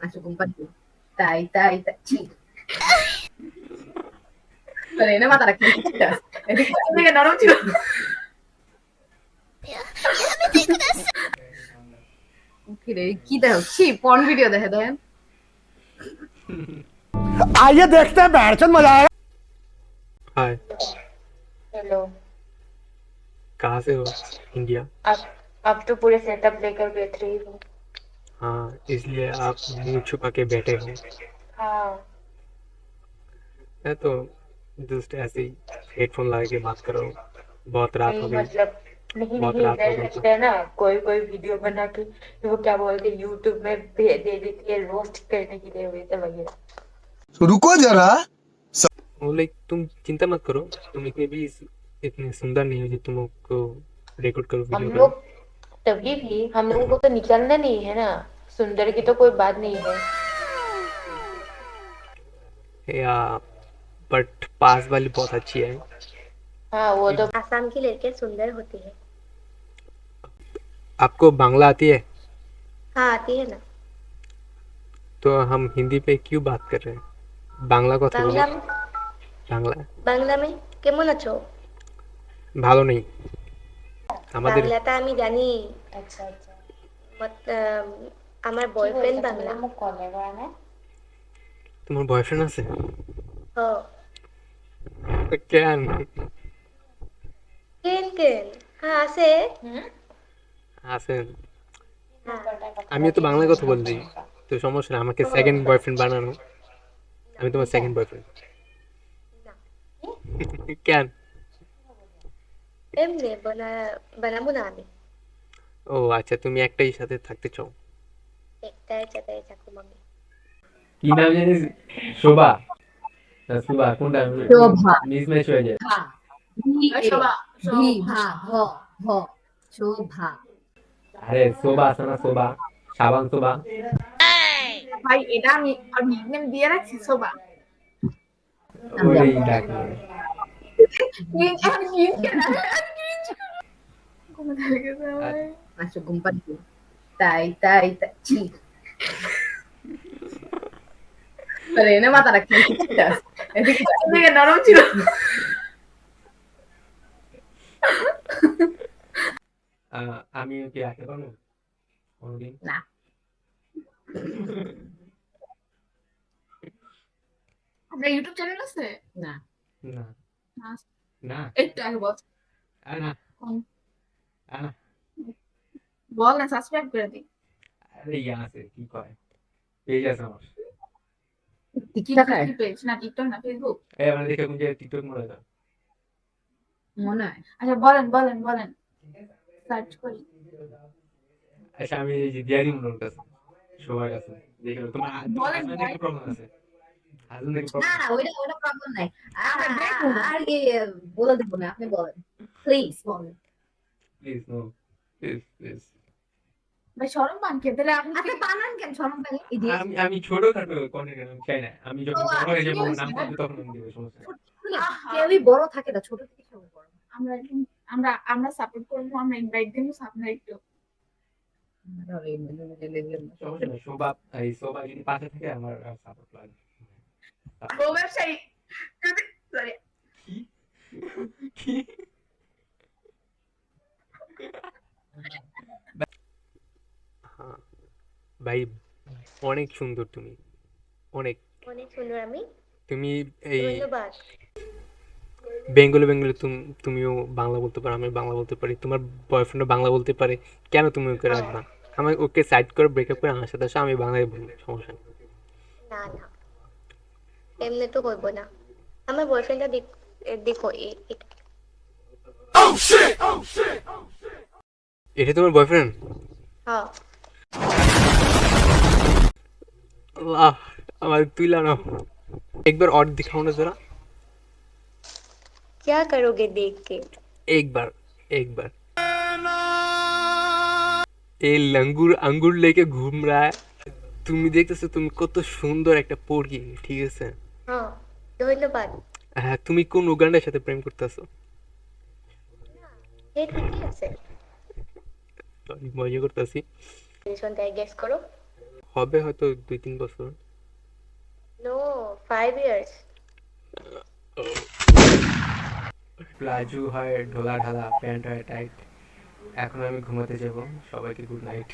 Masuk umpan tuh. Tai, tai, tai. Cih. Ini mata lagi. Ini kan naruh juga. কিরে কি দেখো ছি porn video দেখে দেন आइए देखते हैं बैठचंद मजा आएगा। हाय। हेलो। कहाँ से हो? इंडिया। अब तो पूरे सेटअप लेकर बैठ रही हूँ। हाँ, इसलिए आप मुंह छुपा के बैठे हो। हाँ। मैं तो जस्ट ऐसे ही हेडफोन लगा के बात कर रहा हूँ। बहुत रात हो नहीं गई। मतलब नहीं बहुत नहीं रात हो डर गई लगता है ना, कोई कोई वीडियो बना के वो क्या बोलते हैं यूट्यूब में दे देती है रोस्ट करने के लिए वैसे वगैरह। रुको जरा। वो लाइक तुम चिंता मत करो, तुम इतने भी इतने सुंदर नहीं हो जो तुमको रिकॉर्ड करो हम वीडियो करो। लोग तभी भी हम लोगों को तो निकलना नहीं है ना, सुंदर की तो कोई बात नहीं है। या बट पास वाली बहुत अच्छी है। हाँ वो तो आसाम की लड़कियां सुंदर होती है। आपको बांग्ला आती है? हाँ आती है ना। तो हम हिंदी पे क्यों बात कर रहे हैं? বাংলা কথা বলি। বাংলা বাংলা বাংলা में কেমন আছো? ভালো নেই আমাদের। বাংলাটা আমি জানি। अच्छा अच्छा। আমার বয়ফ্রেন্ড বাংলা। মুখ কলে করা না। তোমার বয়ফ্রেন্ড আছে? হ কেন? কেন কেন হ্যাঁ আছে। আছে। হ্যাঁ আমিও তো বাংলা কথা বলছি, তো সমস্যা নেই, আমাকে সেকেন্ড বয়ফ্রেন্ড বানানো। আমি তোমার সেকেন্ড বয়ফ্রেন্ড। না কেন? এমনি বানাবো না আমি। ও আচ্ছা, তুমি একটাই সাথে থাকতে চাও। একটাই চাটাই থাকুম আমি। কি নাম জানিস? শোভা না সুভা, কোনটা শোভা। মিসম্যাচ হয়ে যায়। ভা ভি শোভা, ভি ভা হ হ শোভা আরে শোভা আছে না, শোভা সাবান শোভা। ভাই এটা আমি নিকনেম দিয়ে রাখছি সোবা। ওই ডাকি masuk umpan tuh. Tai, tai, tai. Cih. Ini mata lagi. Ini kan naruh juga. আমি কি আসতে পারবো কোনদিন? না আপনার ইউটিউব চ্যানেল আছে? না না না। না একটু আগে বল। না কোন? না। বল না সাবস্ক্রাইব করে দিই। আরে ইয়া আছে, কি কয়, পেজ আছে আমার। টিকটক কি পেজ না টিকটক না ফেসবুক? এই মানে দেখে কোন যে টিকটক মনে হয়। মনে হয় আচ্ছা বলেন বলেন বলেন সার্চ করি। আচ্ছা আমি এই যে দিয়ারি মনে কাছে সবার কাছে দেখে তোমার বলেন হাজবেন্ডের কি প্রবলেম আছে? হাজবেন্ডের কি না প্রবলেম? না ওইটা প্রবলেম নাই আমরা দেখবো না। আর কি বলে দেবো না আপনি বলেন প্লিজ বলেন প্লিজ নো, প্লিজ প্লিজ। ভাই শরম পান কে তাহলে আপনি আপনি বানান কেন শরম পেলে ইডিয়েট আমি ছোটখাটো কন্টেন্ট আমি চাই না, আমি যখন ও, বড় হয়ে যাবো yes, নাম yes. পাবো তখন আমি দেবো, সমস্যা নেই। কেউই বড় থাকে না ছোট থেকে সবাই বড় আমরা আমরা আমরা সাপোর্ট করবো, আমরা ইনভাইট দিব আপনারা একটু। সমস্যা নেই, শোভা এই শোভা যদি পাশে থাকে আমার সাপোর্ট লাগে। ও ব্যবসায়ী সরি কি? হ্যাঁ ভাই, অনেক সুন্দর তুমি, অনেক। অনেক সুন্দর আমি। তুমি এই ধন্যবাদ। বেঙ্গলি বেঙ্গলি তুমিও বাংলা বলতে পারো, আমি বাংলা বলতে পারি, তোমার বয়ফ্রেন্ডও বাংলা বলতে পারে, কেন তুমি ওকে রাখবা? আমি ওকে সাইড করে ব্রেকআপ করে আমার সাথে আসো, আমি বাংলায় বলবো, সমস্যা নেই। না না এমনি তো হইব না। আমার বয়ফ্রেন্ডটা দেখো এটা। এটা তোমার বয়ফ্রেন্ড? হ্যাঁ আল্লাহ, আমার তুইলা নাও একবার, और दिखाओ ना जरा। क्या करोगे देख के? एक बार एक बार। এই লাঙ্গুর আঙ্গুর লেকে ঘুম রা है। তুমি দেখতেছো তুমি কত সুন্দর একটা পরী, ঠিক আছে? হ্যাঁ ধন্যবাদ। হ্যাঁ, তুমি কোন উগান্ডার সাথে প্রেম করতেছো? এই ঠিকই আছে। সরি, মজা করতেছি। রিলেশন তাই গেস করো। হবে হয়তো 2-3 বছর। No 5 years। প্লাজো হয় ঢোলা ঢালা, প্যান্ট হয় টাইট। এখন আমি ঘুমাতে যাব, সবাইকে গুড নাইট।